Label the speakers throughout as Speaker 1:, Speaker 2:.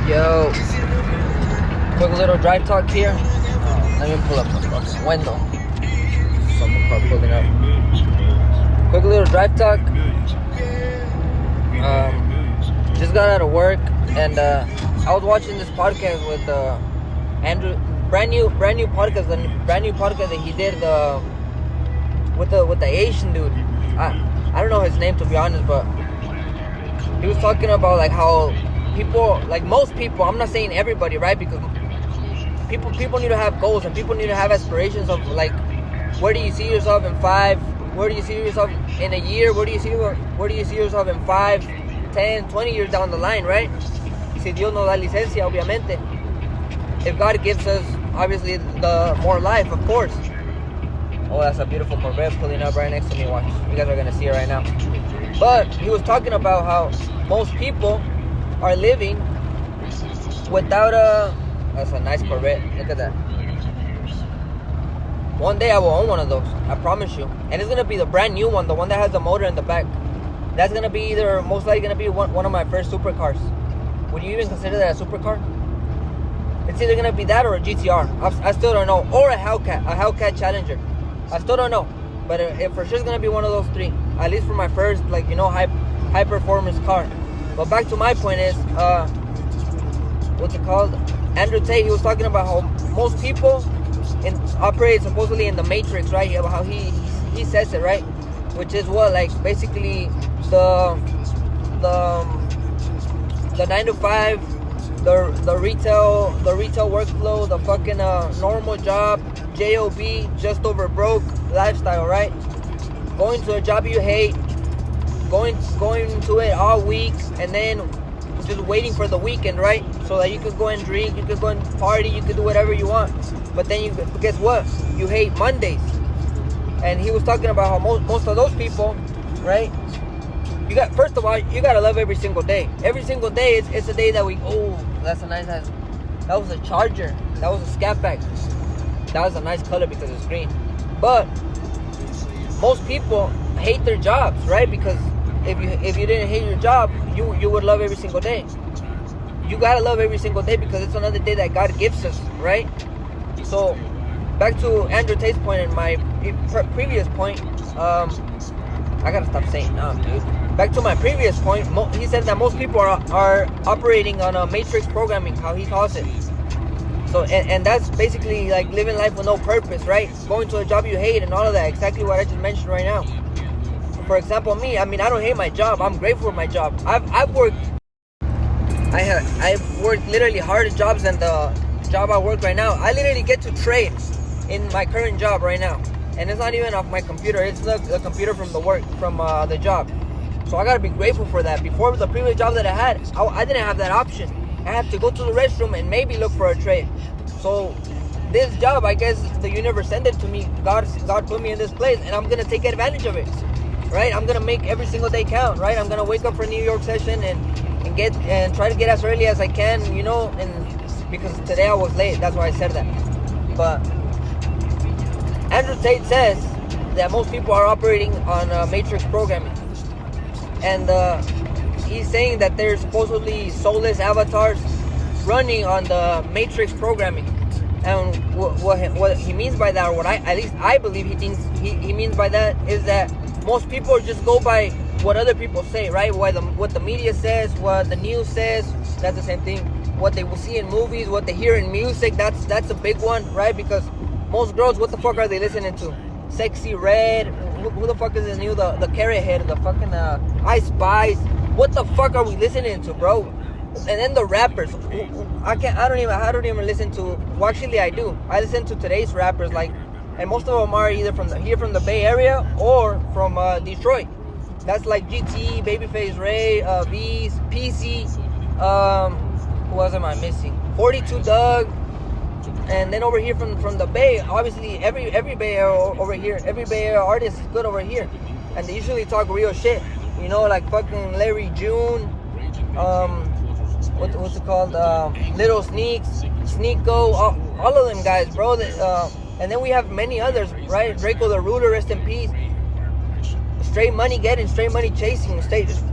Speaker 1: Yo, quick little drive talk here. Let me pull up the fucking window. Some car pulling up. Quick little drive talk. Just got out of work and I was watching this podcast with Andrew. Brand new podcast. The brand new podcast that he did with the Asian dude. I don't know his name, to be honest, but he was talking about like how people, like most people, I'm not saying everybody, right? Because people need to have goals and people need to have aspirations of like, where do you see yourself in 5? Where do you see yourself in a year? Where do you see yourself in 5, 10, 20 years down the line, right? Si Dios nos da licencia, obviamente. If God gives us, obviously, the more life, of course. Oh, that's a beautiful Corvette pulling up right next to me. Watch. You guys are going to see it right now. But he was talking about how most people are living without a... That's a nice Corvette. Look at that. One day I will own one of those. I promise you. And it's going to be the brand new one. The one that has the motor in the back. That's going to be either... Most likely going to be one of my first supercars. Would you even consider that a supercar? It's either going to be that or a GTR. I still don't know. Or a Hellcat Challenger. I still don't know. But it for sure is going to be one of those three. At least for my first, like, you know, high performance car. But back to my point is, what's it called? Andrew Tate, he was talking about how most people operate supposedly in the matrix, right? How he says it, right? Which is what, like, basically the 9 to 5, the retail workflow, the fucking normal job, J.O.B., just over broke lifestyle, right? Going to a job you hate, going to it all week, and then just waiting for the weekend, right? So that you could go and drink, you could go and party, you could do whatever you want. But then guess what? You hate Mondays. And he was talking about how most of those people, right? First of all, you gotta love every single day. Every single day, it's a day that that's a nice ass. That was a Charger. That was a Scat Pack. That was a nice color because it's green. But most people hate their jobs, right? Because if you didn't hate your job, you would love every single day. You gotta love every single day because it's another day that God gives us, right? So back to Andrew Tate's point and my previous point. I gotta stop saying dude. Back to my previous point, he said that most people are operating on a matrix programming, how he calls it. So, and that's basically like living life with no purpose, right? Going to a job you hate and all of that, exactly what I just mentioned right now. For example, me, I don't hate my job. I'm grateful for my job. I've worked literally harder jobs than the job I work right now. I literally get to trade in my current job right now. And it's not even off my computer. It's the computer from the job. So I gotta be grateful for that. Before the previous job that I had, I didn't have that option. I had to go to the restroom and maybe look for a trade. So this job, I guess the universe sent it to me. God put me in this place, and I'm gonna take advantage of it. Right? I'm gonna make every single day count. Right? I'm gonna wake up for a New York session and try to get as early as I can. You know, and because today I was late, that's why I said that. But Andrew Tate says that most people are operating on matrix programming. And he's saying that there's supposedly soulless avatars running on the matrix programming. And what he means by that, or what at least I believe he means by that, is that most people just go by what other people say, right? What the media says, what the news says, that's the same thing. What they will see in movies, what they hear in music, that's a big one, right? Because most girls, what the fuck are they listening to? Sexy Red, who the fuck is the new, the Carrot Head, the fucking I Spice. What the fuck are we listening to, bro? And then the rappers, I don't even listen to. Well, actually, I do. I listen to today's rappers, like, and most of them are either from the Bay Area or from Detroit. That's like GT, Babyface Ray, V's, PC. Who else am I missing? 42 Doug. And then over here from the Bay, obviously every Bay Area over here, every Bay Area artist is good over here, and they usually talk real shit, you know, like fucking Larry June, what's it called, Little Sneaks, Sneeko, all of them guys, bro. And then we have many others, right? Draco the Ruler, rest in peace. Straight money getting, straight money chasing,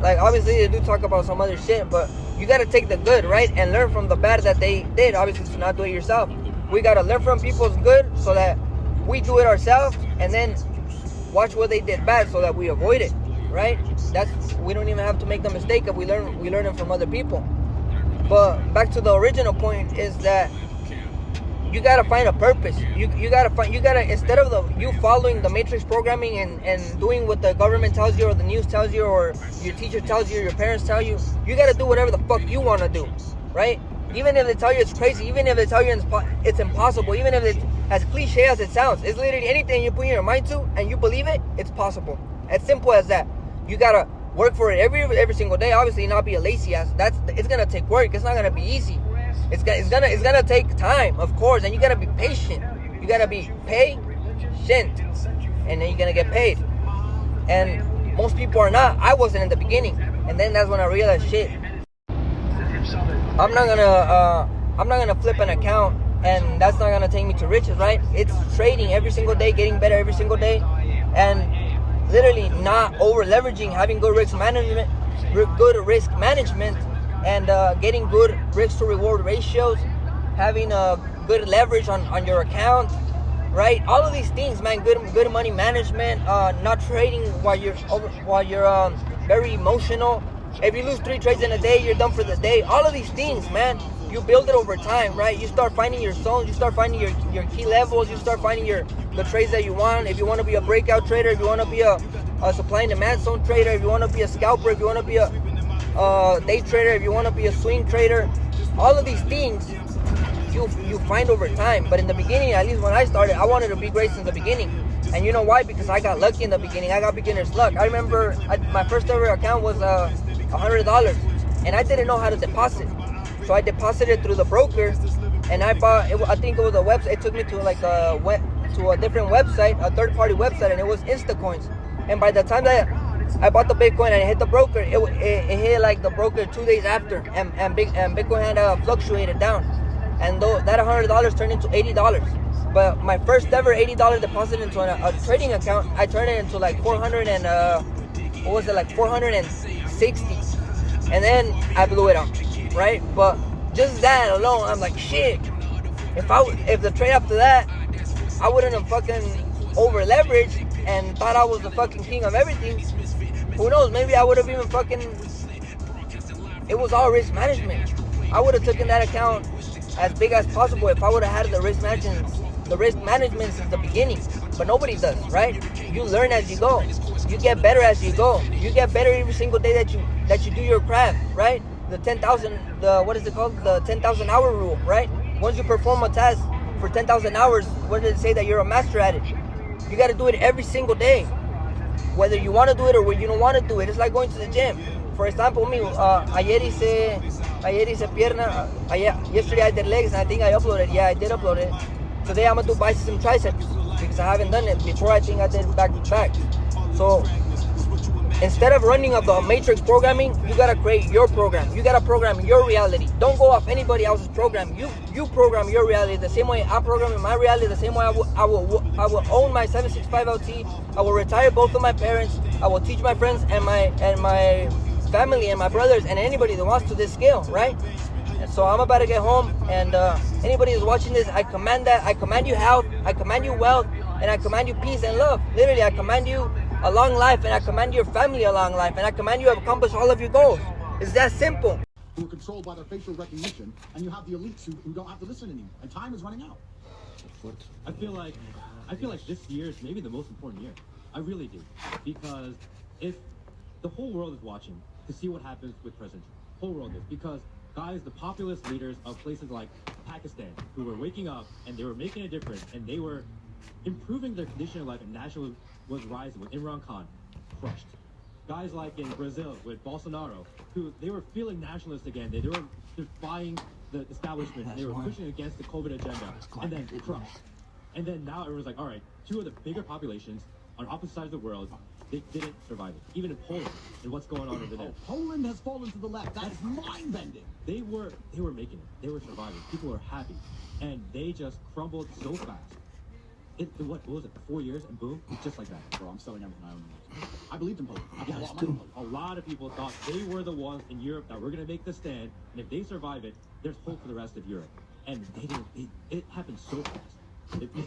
Speaker 1: like obviously they do talk about some other shit, but you got to take the good, right, and learn from the bad that they did. Obviously, to not do it yourself. We got to learn from people's good so that we do it ourselves, and then watch what they did bad so that we avoid it, right? We don't even have to make the mistake if we learn it from other people. But back to the original point is that you gotta find a purpose. You gotta instead of you following the matrix programming and doing what the government tells you or the news tells you or your teacher tells you or your parents tell you, you gotta do whatever the fuck you wanna do, right? Even if they tell you it's crazy, even if they tell you it's impossible, even if it's as cliche as it sounds, it's literally anything you put your mind to and you believe it, it's possible. As simple as that. You gotta work for it every single day. Obviously, not be a lazy ass. It's gonna take work. It's not gonna be easy. It's gonna take time, of course, and you gotta be patient. You gotta be patient, and then you're gonna get paid. And most people are not. I wasn't in the beginning, and then that's when I realized, shit, I'm not gonna flip an account, and that's not gonna take me to riches, right? It's trading every single day, getting better every single day, and literally not over leveraging, having good risk management, and getting good risk to reward ratios, having a good leverage on your account, right? All of these things, man. Good money management, not trading while you're very emotional. If you lose 3 trades in a day, you're done for the day. All of these things, man, you build it over time, right? You start finding your zones, you start finding your key levels, you start finding the trades that you want. If you want to be a breakout trader, if you want to be a supply and demand zone trader, if you want to be a scalper, if you want to be a day trader, if you want to be a swing trader, all of these things you find over time. But in the beginning, at least when I started, I wanted to be great since the beginning. And you know why? Because I got lucky in the beginning. I got beginner's luck. I remember my first ever account was $100, and I didn't know how to deposit. So I deposited through the broker, and I bought. I think it was a website. It took me to to a different website, a third-party website, and it was Instacoins. And by the time that I bought the Bitcoin and it hit the broker, it hit like the broker 2 days after, and Bitcoin had fluctuated down, and that $100 turned into $80. But my first ever $80 deposit into a trading account, I turned it into like 460, and then I blew it up, right? But just that alone, I'm like, shit. If the trade after that, I wouldn't have fucking over leveraged and thought I was the fucking king of everything. Who knows? Maybe I would have even fucking. It was all risk management. I would have taken that account as big as possible if I would have had the risk management since the beginning. But nobody does, right? You learn as you go. You get better as you go. You get better every single day that you do your craft, right? The 10,000 hour rule, right? Once you perform a task for 10,000 hours, what does it say that you're a master at it? You got to do it every single day, whether you want to do it or whether you don't want to do it. It's like going to the gym. For example, me, ayer hice pierna. Yesterday I did legs, and I think I uploaded. Yeah, I did upload it. Today I'm gonna do biceps and triceps because I haven't done it before. I think I did back to back. So instead of running of the matrix programming, you gotta create your program. You gotta program your reality. Don't go off anybody else's program. You program your reality the same way I'm programming my reality. The same way I will own my 765 LT. I will retire both of my parents. I will teach my friends and my family and my brothers and anybody that wants to this scale, right? And so I'm about to get home, and anybody who's watching this, I command that. I command you health. I command you wealth, and I command you peace and love. Literally, I command you a long life, and I command your family a long life, and I command you to accomplish all of your goals. It's that simple.
Speaker 2: Who are controlled by their facial recognition, and you have the elites who don't have to listen anymore, and time is running out.
Speaker 3: I feel like this year is maybe the most important year. I really do, because if the whole world is watching to see what happens with President Trump, whole world is, because guys, the populist leaders of places like Pakistan, who were waking up and they were making a difference, and they were improving their condition of life, and nationalism was rising with Imran Khan, crushed. Guys like in Brazil with Bolsonaro, who they were feeling nationalist again. They were defying the establishment. And they were pushing against the COVID agenda, and then crushed. And then now everyone's like, all right, 2 of the bigger populations on opposite sides of the world, they didn't survive it. Even in Poland, and what's going on over there.
Speaker 2: Poland has fallen to the left. That is mind-bending.
Speaker 3: They were making it. They were surviving. People were happy, and they just crumbled so fast. what was it, 4 years, and boom, it's just like that.
Speaker 2: Bro, I'm selling everything I own. I believed in Poland. I put a lot of
Speaker 4: Yes,
Speaker 2: money in
Speaker 4: too.
Speaker 2: Poland.
Speaker 3: A lot of people thought they were the ones in Europe that were going to make the stand, and if they survive it, there's hope for the rest of Europe. And they didn't. It happened so fast.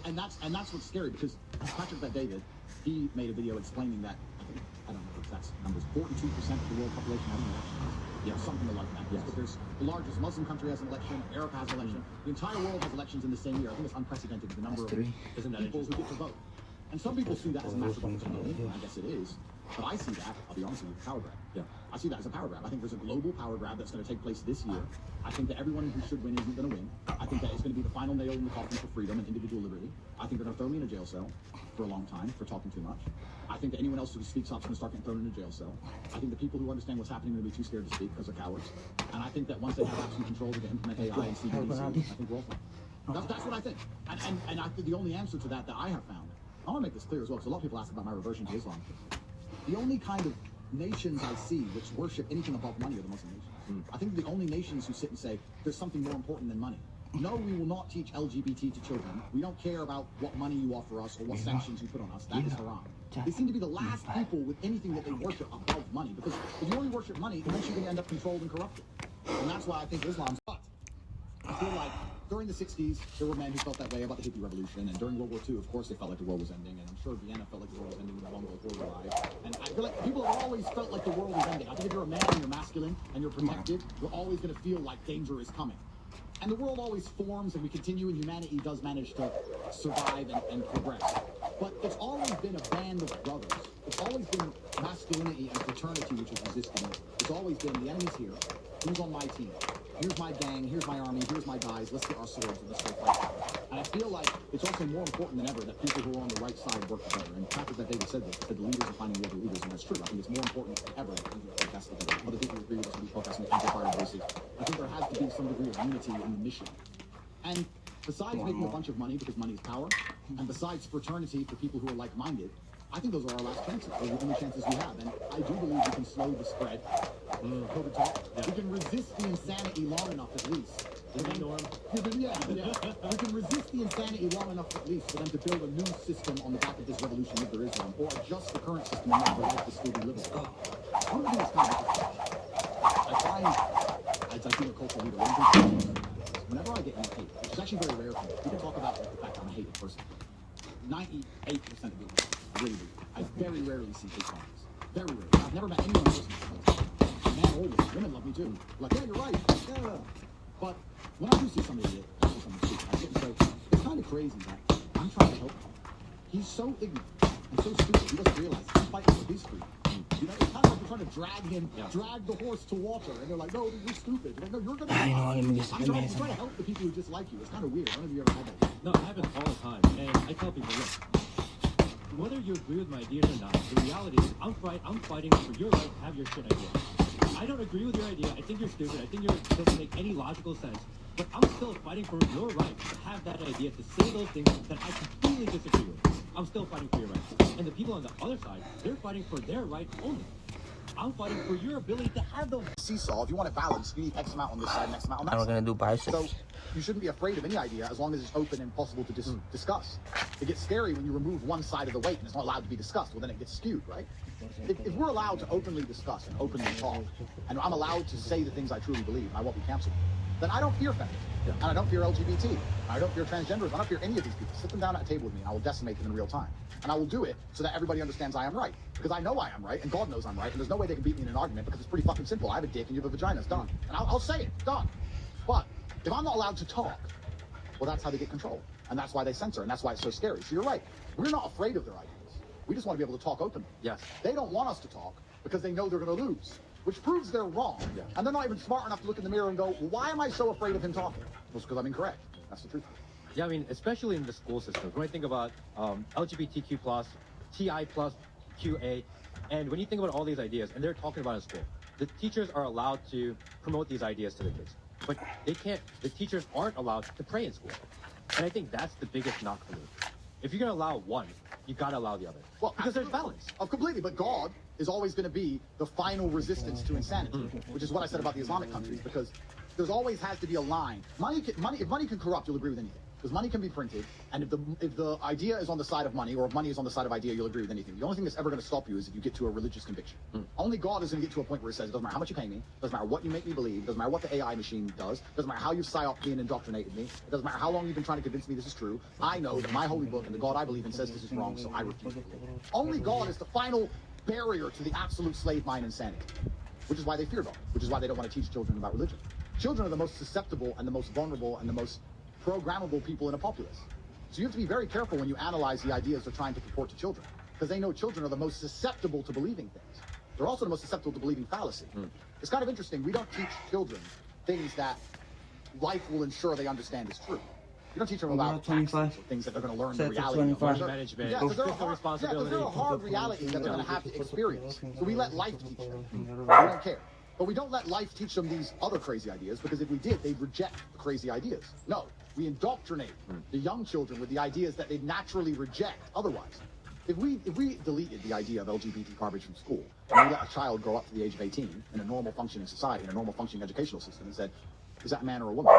Speaker 2: And that's what's scary, because Patrick Bet-David, he made a video explaining that, I don't know the exact numbers, 42% of the world population has an election. Yeah, something like that.
Speaker 3: Yes.
Speaker 2: But there's the largest Muslim country has an election, Arab has an election. The entire world has elections in the same year. I think it's unprecedented, the number of
Speaker 4: That's three.
Speaker 3: Isn't that
Speaker 2: people who
Speaker 3: interesting?
Speaker 2: get to vote. And some people see that as a massive
Speaker 4: Those ones,
Speaker 2: opportunity.
Speaker 4: yeah.
Speaker 2: I guess it is. But I see that, I'll be honest with you, power grab.
Speaker 3: Yeah.
Speaker 2: I see that as a power grab. I think there's a global power grab that's going to take place this year. I think that everyone who should win isn't going to win. I think that it's going to be the final nail in the coffin for freedom and individual liberty. I think they're going to throw me in a jail cell for a long time for talking too much. I think that anyone else who speaks up is going to start getting thrown in a jail cell. I think the people who understand what's happening are going to be too scared to speak because they're cowards. And I think that once they have absolute control, they can implement AI and CBDC. I think we're all fine. That's what I think. And I think the only answer to that I have found, I want to make this clear as well, because a lot of people ask about my reversion to Islam. The only kind of nations I see which worship anything above money are the Muslim nations. I think the only nations who sit and say, there's something more important than money. No, we will not teach LGBT to children. We don't care about what money you offer us or what sanctions you put on us. That is haram. They seem to be the last people with anything that they worship above money. Because if you only worship money, eventually you're going to end up controlled and corrupted. And that's why I think Islam's. But I feel like during the 60s, there were men who felt that way about the hippie revolution. And during World War II, of course, they felt like the world was ending. And I'm sure Vienna felt like the world was ending long before we arrived. And I feel like people have always felt like the world was ending. I think if you're a man and you're masculine and you're protected, you're always going to feel like danger is coming. And the world always forms and we continue, and humanity does manage to survive and progress. But it's always been a band of brothers. It's always been masculinity and fraternity which is resisting it. It's always been the enemy's here. Who's on my team? Here's my gang, here's my army, here's my guys, let's get our swords and let's go fight. And I feel like it's also more important than ever that people who are on the right side work together. And Patrick Bet-David said this, that the leaders are finding the other leaders, and that's true. I think it's more important than ever that we podcast together. Other people who agree with us and we podcast and amplify our voices. I think there has to be some degree of unity in the mission. And besides making a bunch of money because money is power, and besides fraternity for people who are like-minded, I think those are our last chances. Those are the only chances we have. And I do believe we can slow the spread. COVID talk. Yeah. We can resist the insanity long enough at least. We can resist the insanity long enough at least for them to build a new system on the back of this revolution if there is one, or adjust the current system and make the life to still be livable. One of the things kind of I find, as I being a cultural leader, whenever I get any hate, which is actually very rare for me, we can talk about the fact I'm a hated person. 98% of people really do. I very rarely see hate comments. Very rarely. I've never met anyone personally. Man or woman, women love me too. Like, yeah, you're right. Yeah. But when I do see somebody I sit and say, it's kind of crazy that I'm trying to help him. He's so ignorant and so stupid, he doesn't realize he's fighting for his freedom. You know, it's kind of like we're trying to drag the horse to water, and they're like, no, you're stupid. You're like, no, you're gonna
Speaker 4: Ay, no,
Speaker 2: I'm
Speaker 4: me
Speaker 2: trying to help the people who dislike you. It's kind of weird. I don't know if you ever had that.
Speaker 3: No, it happens all the time. And I tell people, look, whether you agree with my ideas or not, the reality is I'm fighting for your right to have your shit idea. I don't agree with your idea. I think you're stupid. I think it doesn't make any logical sense. But I'm still fighting for your right to have that idea, to say those things that I completely disagree with. I'm still fighting for your right. And the people on the other side, they're fighting for their right only. I'm fighting for your ability to have those.
Speaker 2: Seesaw, if you want it balanced, you need X amount on this side and X amount on that
Speaker 4: And we're
Speaker 2: side.
Speaker 4: gonna do biceps.
Speaker 2: So you shouldn't be afraid of any idea as long as it's open and possible to discuss. It gets scary when you remove one side of the weight and it's not allowed to be discussed. Well, then it gets skewed, right? If we're allowed to openly discuss and openly talk, and I'm allowed to say the things I truly believe, and I won't be canceled, then I don't fear feminism. Yeah. And I don't fear LGBT. I don't fear transgenders. I don't fear any of these people. Sit them down at a table with me and I will decimate them in real time. And I will do it so that everybody understands I am right. Because I know I am right, and God knows I'm right, and there's no way they can beat me in an argument because it's pretty fucking simple. I have a dick and you have a vagina. It's done. And I'll say it. Done. But if I'm not allowed to talk, well, that's how they get control. And that's why they censor, and that's why it's so scary. So you're right. We're not afraid of their ideas. We just want to be able to talk openly.
Speaker 3: Yes.
Speaker 2: They don't want us to talk because they know they're going to lose, which proves they're wrong.
Speaker 3: Yeah.
Speaker 2: And they're not even smart enough to look in the mirror and go, well, why am I so afraid of him talking? Well, it's because I'm incorrect. That's the truth.
Speaker 3: Yeah, I mean, especially in the school systems. When I think about LGBTQ+, TI+, QA, and when you think about all these ideas, and they're talking about in school, the teachers are allowed to promote these ideas to the kids. But they can't, the teachers aren't allowed to pray in school. And I think that's the biggest knock for me. If you're going to allow one, you got to allow the other.
Speaker 2: Well,
Speaker 3: because there's balance.
Speaker 2: Completely, but God is always going to be the final resistance to insanity, which is what I said about the Islamic countries, because there's always has to be a line. If money can corrupt, you'll agree with anything. Because money can be printed, and if the idea is on the side of money, or if money is on the side of idea, you'll agree with anything. The only thing that's ever going to stop you is if you get to a religious conviction. Only God is going to get to a point where it says, it doesn't matter how much you pay me, doesn't matter what you make me believe, doesn't matter what the AI machine does, doesn't matter how you've psyoped me and indoctrinated me, it doesn't matter how long you've been trying to convince me this is true. I know that my holy book and the God I believe in says this is wrong, so I refuse to believe it. Only God is the final barrier to the absolute slave mind insanity, which is why they fear God, which is why they don't want to teach children about religion. Children are the most susceptible and the most vulnerable and the most programmable people in a populace. So you have to be very careful when you analyze the ideas they're trying to purport to children, because they know children are the most susceptible to believing things. They're also the most susceptible to believing fallacy. It's kind of interesting. We don't teach children things that life will ensure they understand is true. You don't teach them about taxes or things that they're going to learn the reality of.
Speaker 3: Money management,
Speaker 2: Yeah, because
Speaker 3: responsibility.
Speaker 2: they're a hard reality that they're going to have to experience. So we let life teach them. We don't care. But we don't let life teach them these other crazy ideas, because if we did, they'd reject the crazy ideas. No, we indoctrinate the young children with the ideas that they'd naturally reject otherwise. If we deleted the idea of LGBT garbage from school, and we let a child grow up to the age of 18 in a normal functioning society, in a normal functioning educational system, and said, is that a man or a woman?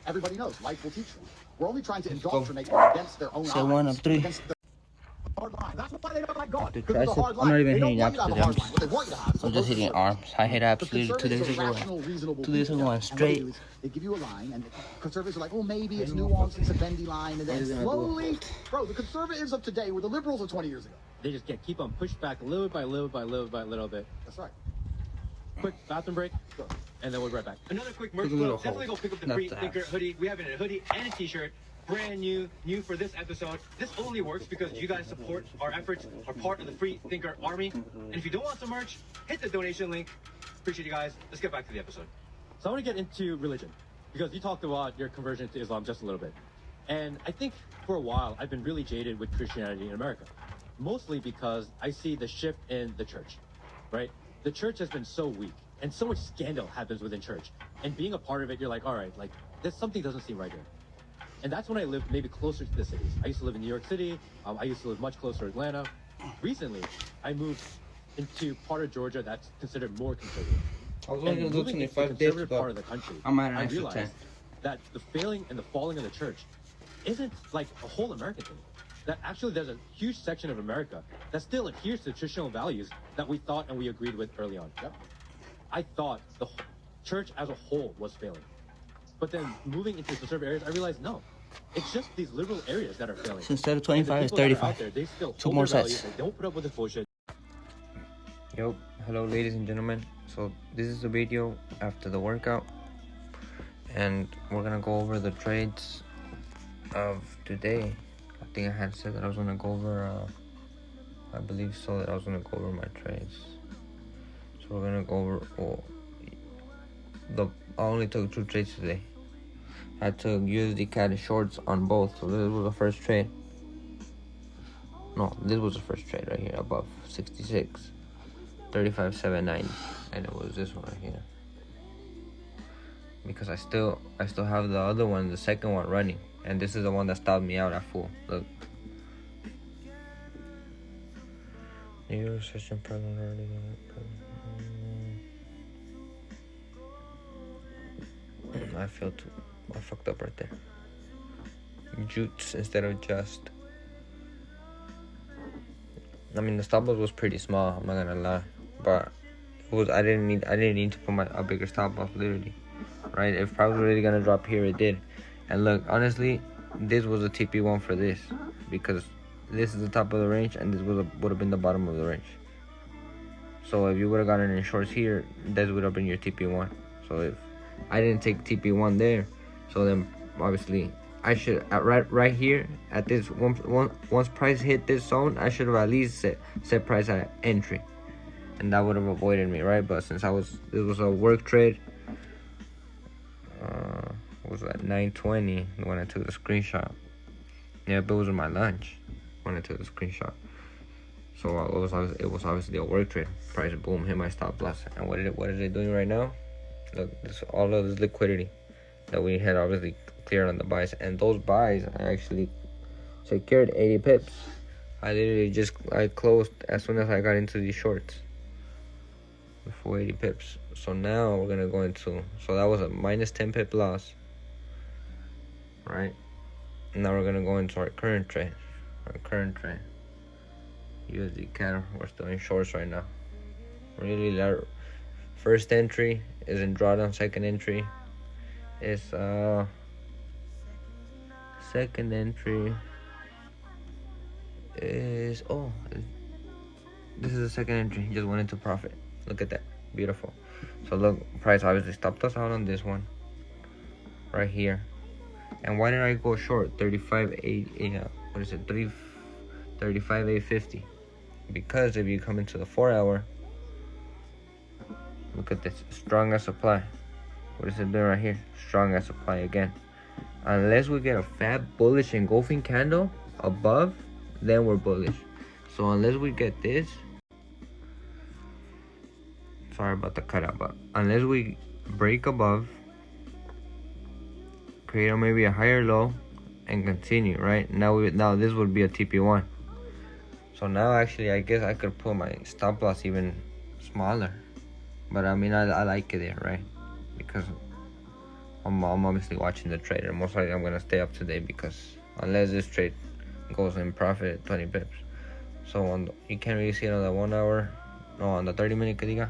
Speaker 2: Everybody knows life will teach them. We're only trying to indoctrinate them against their own
Speaker 4: So 1 of 3.
Speaker 2: Hard line. That's why they don't like God.
Speaker 4: The
Speaker 2: Because it's a hard
Speaker 4: tricep. I'm not
Speaker 2: line.
Speaker 4: even
Speaker 2: They don't
Speaker 4: hitting
Speaker 2: want you to
Speaker 4: abs
Speaker 2: have a
Speaker 4: today.
Speaker 2: hard line. What they want you to have is
Speaker 4: I'm just hitting arms. I hit abs literally 2 days ago. 2 days ago, I'm straight.
Speaker 2: They give you a line, and the conservatives are like, oh, maybe it's nuanced, it's a bendy line, and then slowly, bro, the conservatives of today were the liberals of 20 years ago.
Speaker 3: They just get keep on pushed back a little bit by little by little by little bit.
Speaker 2: That's right.
Speaker 3: Quick bathroom break,
Speaker 2: Sure.
Speaker 3: and then we'll be right back. Another quick merch
Speaker 4: There's a little
Speaker 3: quote. Definitely go
Speaker 4: hole.
Speaker 3: pick up the
Speaker 4: That's
Speaker 3: free
Speaker 4: the
Speaker 3: thinker
Speaker 4: abs.
Speaker 3: hoodie. We have it in a hoodie and a t-shirt. Brand new for this episode. This only works because you guys support our efforts, are part of the Free Thinker Army. And if you don't want some merch, hit the donation link. Appreciate you guys. Let's get back to the episode. So I want to get into religion, because you talked about your conversion to Islam just a little bit. And I think for a while, I've been really jaded with Christianity in America. Mostly because I see the shift in the church, right? The church has been so weak, and so much scandal happens within church. And being a part of it, you're like, all right, like, there's something doesn't seem right here. And that's when I lived maybe closer to the cities. I used to live in New York City. I used to live much closer to Atlanta. Recently, I moved into part of Georgia that's considered more conservative.
Speaker 4: I was only
Speaker 3: And
Speaker 4: going to do
Speaker 3: moving into the
Speaker 4: 25 days,
Speaker 3: conservative part of
Speaker 4: but
Speaker 3: the country,
Speaker 4: I'm at an
Speaker 3: I
Speaker 4: extra
Speaker 3: realized
Speaker 4: 10.
Speaker 3: that the failing and the falling of the church isn't like a whole American thing. That actually there's a huge section of America that still adheres to traditional values that we thought and we agreed with early on.
Speaker 2: Yep.
Speaker 3: I thought the church as a whole was failing. But then moving into conservative areas, I realized no. It's just these liberal areas that are failing.
Speaker 4: So instead of
Speaker 3: And the
Speaker 4: 25, it's
Speaker 3: people that are
Speaker 4: 35.
Speaker 3: out there, they still
Speaker 4: 2
Speaker 3: hold
Speaker 4: more
Speaker 3: their values,
Speaker 4: sets.
Speaker 3: They don't put up with this bullshit.
Speaker 1: Yo, hello ladies and gentlemen. So this is the video after the workout, and we're gonna go over the trades of today. I think I had said that I was gonna go over, I believe so, that I was gonna go over my trades. So we're gonna go over, I only took 2 trades today. I took USD CAD shorts on both, so this was the first trade. No, this was the first trade right here, above 66. 35,790, and it was this one right here, because I still have the other one, the second one running, and this is the one that stopped me out at full. Look, New York session program. I fucked up right there. Jutes instead of just. I mean, the stop loss was pretty small, I'm not gonna lie, but it was, I didn't need to put a bigger stop loss, literally, right? If probably really gonna drop here, it did. And look, honestly, this was a TP1 for this, because this is the top of the range, and this would have been the bottom of the range. So if you would have gotten in shorts here, this would have been your TP1. So if I didn't take TP1 there, so then obviously I should right here at this once price hit this zone, I should have at least set price at entry, and that would have avoided me, right? But since this was a work trade, it was at 9:20 when I took the screenshot. Yeah, but it was my lunch when I took the screenshot. So it was obviously a work trade. Price boom, hit my stop loss, and what is it doing right now? Look, all of this liquidity that we had obviously cleared on the buys, and those buys I actually secured 80 pips. I closed as soon as I got into these shorts for 80 pips. So now we're gonna go into, so that was a minus 10 pip loss. right? Now we're gonna go into our current trade. USD CAD. We're still in shorts right now. Really, our first entry is in drawdown. Second entry is second entry is this is the second entry. Just went into profit. Look at that, beautiful. So look, price obviously stopped us out on this one right here. And why did I go short? 35.8. What is it? 35.850. Because if you come into the 4 hour, look at this, strong as supply. What is it doing right here? Strong as supply again. Unless we get a fat bullish engulfing candle above, then we're bullish. So unless we get this, sorry about the cutout, but unless we break above, create maybe a higher low, and continue, right? Now this would be a TP1. So now actually I guess I could put my stop loss even smaller. But I mean, I like it there, right? Because I'm obviously watching the trade, and most likely I'm gonna stay up to date, because unless this trade goes in profit at 20 pips. So you can't really see it on the 1 hour, no, on the 30-minute que diga.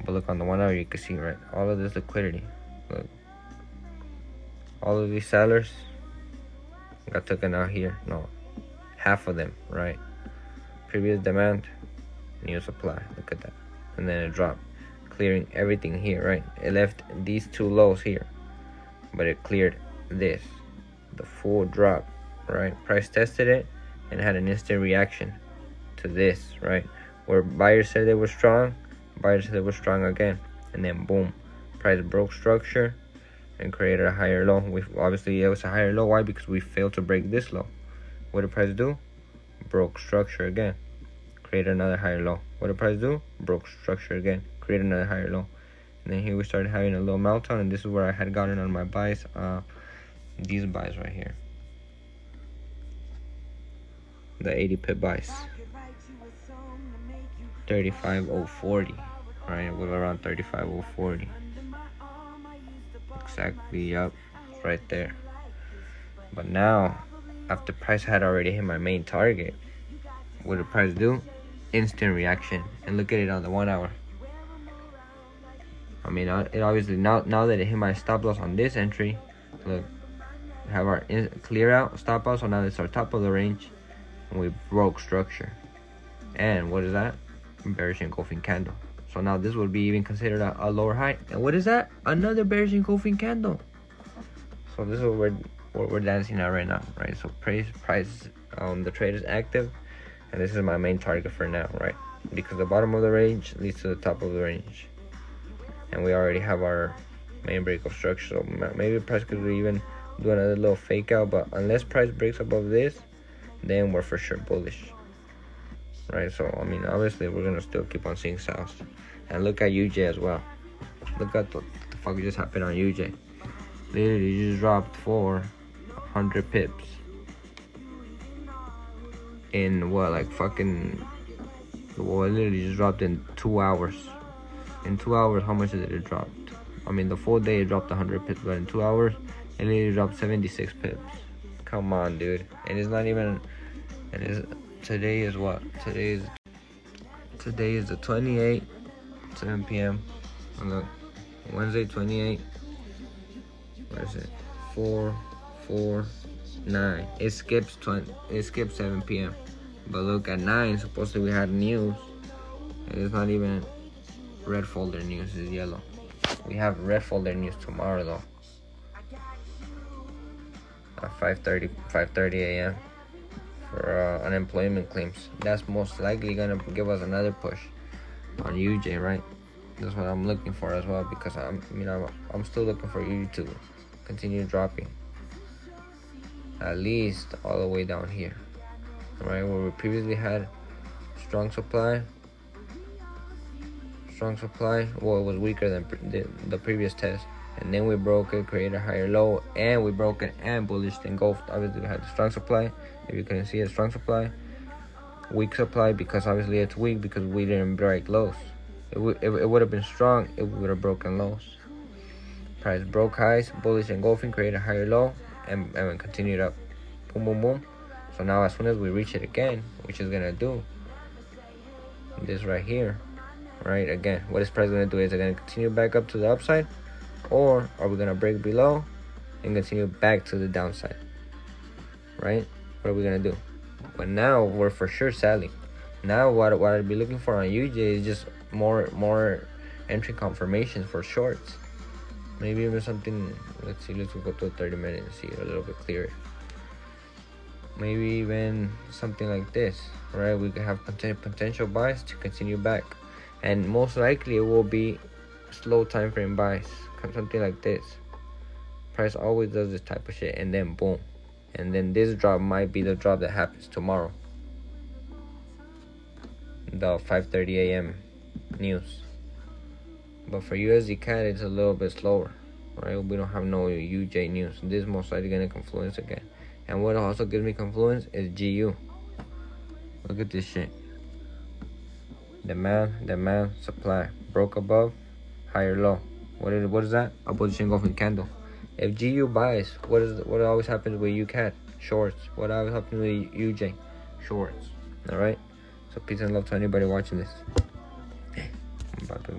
Speaker 1: But look, on the 1 hour you can see, right, all of this liquidity. Look, all of these sellers got taken out here. No, half of them, right? Previous demand, new supply. Look at that. And then it dropped, clearing everything here, right? It left these two lows here, but it cleared this, the full drop, right? Price tested it and had an instant reaction to this, right? Where buyers said they were strong, buyers said they were strong again, and then boom, price broke structure and created a higher low. Obviously it was a higher low. Why? Because we failed to break this low. What did price do? Broke structure again, created another higher low. What did price do? Broke structure again, created another higher low. And then here we started having a little meltdown, and this is where I had gotten on my buys, these buys right here, the 80 pip buys, 35.040, right? It was around 35.040 exactly. Up right there. But now, after price had already hit my main target, what did price do? Instant reaction. And look at it on the 1 hour. I mean, it obviously now that it hit my stop loss on this entry, look, we have our clear out stop loss. So now it's our top of the range, and we broke structure. And what is that? Bearish engulfing candle. So now this would be even considered a lower high. And what is that? Another bearish engulfing candle. So this is what we're dancing at right now, right? So price, the trade is active, and this is my main target for now, right? Because the bottom of the range leads to the top of the range, and we already have our main break of structure. So maybe price could even do another little fake out, but unless price breaks above this, then we're for sure bullish, right? So I mean, obviously we're gonna still keep on seeing sales. And look at UJ as well. Look at what the fuck just happened on UJ. Literally just dropped 400 pips in what, like fucking, well, it literally just dropped in 2 hours. In 2 hours, how much did it drop? I mean, the full day it dropped 100 pips, but in 2 hours it literally dropped 76 pips. Come on, dude. And it's not even, and it's, today is what? Today is the 28th, 7 p.m. Look, Wednesday 28. What is it? 4/4/9. It skips 7 p.m. But look, at 9 supposedly we had news. It's not even red folder news, it's yellow. We have red folder news tomorrow though. At 5:30 a.m. for unemployment claims. That's most likely gonna give us another push on UJ, right? That's what I'm looking for as well, because I'm still looking for UJ to continue dropping, at least all the way down here, right, where we previously had strong supply. Well, it was weaker than the previous test, and then we broke it, created a higher low, and we broke it and bullish engulfed. Obviously we had the strong supply. If you couldn't see it, strong supply, weak supply, because obviously it's weak because we didn't break lows. If it would have been strong, it would have broken lows. Price broke highs, bullish engulfing, created a higher low, and continued up. Boom, boom, boom. So now as soon as we reach it again, which is gonna do this right here, right? Again, what is price gonna do? Is it gonna continue back up to the upside, or are we gonna break below and continue back to the downside? Right? What are we gonna do? But now we're for sure selling. Now what I'd be looking for on UJ is just more entry confirmations for shorts. Maybe even something. Let's see. Let's go to a 30-minute and see it a little bit clearer. Maybe even something like this, right? We could have potential buys to continue back, and most likely it will be slow time frame buys, something like this. Price always does this type of shit, and then boom, and then this drop might be the drop that happens tomorrow, the 5:30 a.m. news. But for USD CAD, it's a little bit slower, right? We don't have no UJ news. This is most likely gonna confluence again. And what also gives me confluence is GU. Look at this shit. Demand, supply. Broke above, higher low. What is that? A bullish engulfing candle. If GU buys, what always happens with UCAD? Shorts. What always happens with UJ? Shorts. Alright? So peace and love to anybody watching this. I'm about to